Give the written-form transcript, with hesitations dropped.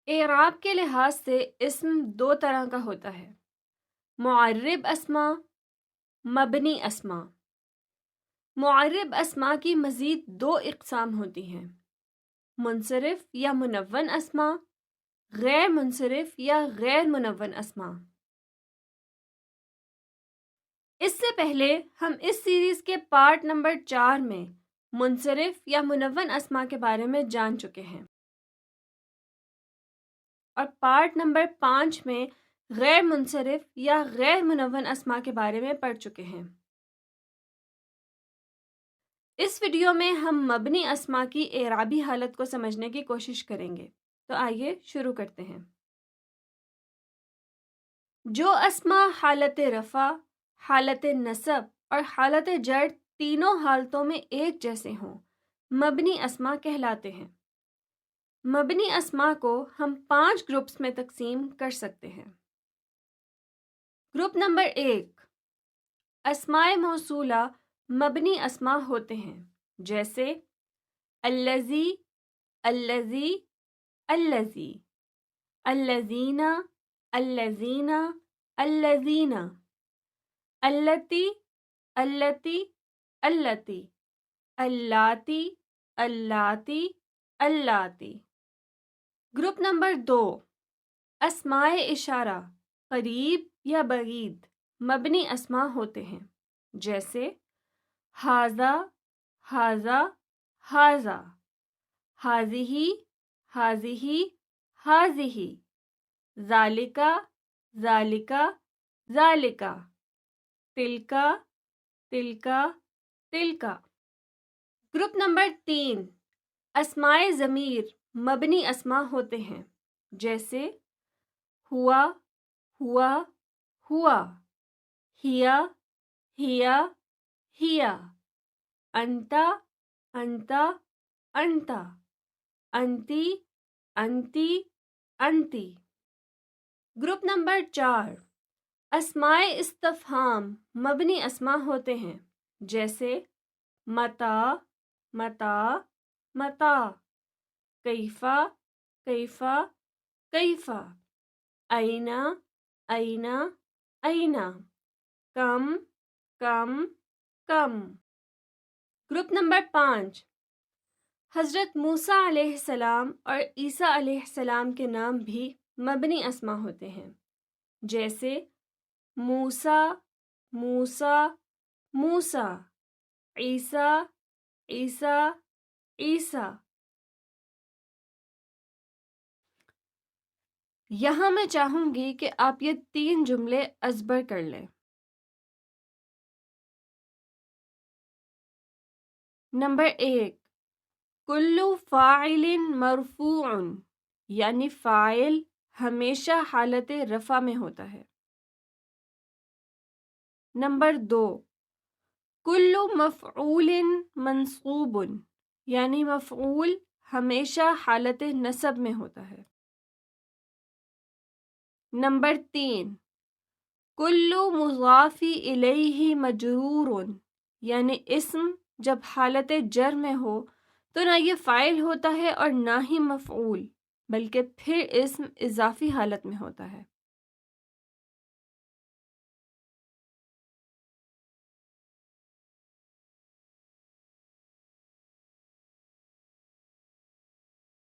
اعراب کے لحاظ سے اسم دو طرح کا ہوتا ہے، معرب اسماء، مبنی اسماء۔ معرب اسماء کی مزید دو اقسام ہوتی ہیں، منصرف یا منون اسماء، غیر منصرف یا غیر منون اسماء۔ اس سے پہلے ہم اس سیریز کے پارٹ نمبر 4 میں منصرف یا منون اسماء کے بارے میں جان چکے ہیں، اور پارٹ نمبر 5 میں غیر منصرف یا غیر منون اسماء کے بارے میں پڑھ چکے ہیں۔ اس ویڈیو میں ہم مبنی اسماء کی اعرابی حالت کو سمجھنے کی کوشش کریں گے، تو آئیے شروع کرتے ہیں۔ جو اسماء حالت رفع، حالت نصب اور حالت جر تینوں حالتوں میں ایک جیسے ہوں، مبنی اسماء کہلاتے ہیں۔ مبنی اسماء کو ہم 5 گروپس میں تقسیم کر سکتے ہیں۔ گروپ نمبر 1، اسماء موصولہ مبنی اسماء ہوتے ہیں، جیسے الذی، الذی، الذی، الذین، الذین، الذین، اللاتی، اللاتی، اللاتی، اللاتی، اللاتی، اللاتی۔ گروپ نمبر 2، اسماء اشارہ قریب یا بعید مبنی اسماء ہوتے ہیں، جیسے ھذا، ھذا، ھذا، ھذہ، ھذہ، ھذہ، ذالک، ذالک، ذالک، تلک، تلک، تلک۔ گروپ نمبر 3، اسماء ضمیر مبنی اسماء ہوتے ہیں، جیسے ہوا، ہوا، ہوا، ہیا، ہیا، ہیا، انت، انت، انت، انتی، انتی، انتی۔ گروپ نمبر 4، اسماء استفہام مبنی اسماء ہوتے ہیں، جیسے متی، متی، متی، کیف، کیف، کیف، این، این، این، کم، کم، کم۔ گروپ نمبر 5، حضرت موسیٰ علیہ السلام اور عیسیٰ علیہ السلام کے نام بھی مبنی اسماء ہوتے ہیں، جیسے موسیٰ، موسیٰ، موسیٰ، عیسیٰ، عیسیٰ، عیسیٰ۔ یہاں میں چاہوں گی کہ آپ یہ 3 جملے ازبر کر لیں۔ نمبر 1، کل فاعل مرفوع، یعنی فاعل ہمیشہ حالت رفع میں ہوتا ہے۔ نمبر 2، کل مفعول منصوب، یعنی مفعول ہمیشہ حالت نصب میں ہوتا ہے۔ نمبر 3، کل مضاف الیہ مجرور، یعنی اسم جب حالت جر میں ہو تو نہ یہ فاعل ہوتا ہے اور نہ ہی مفعول، بلکہ پھر اسم اضافی حالت میں ہوتا ہے۔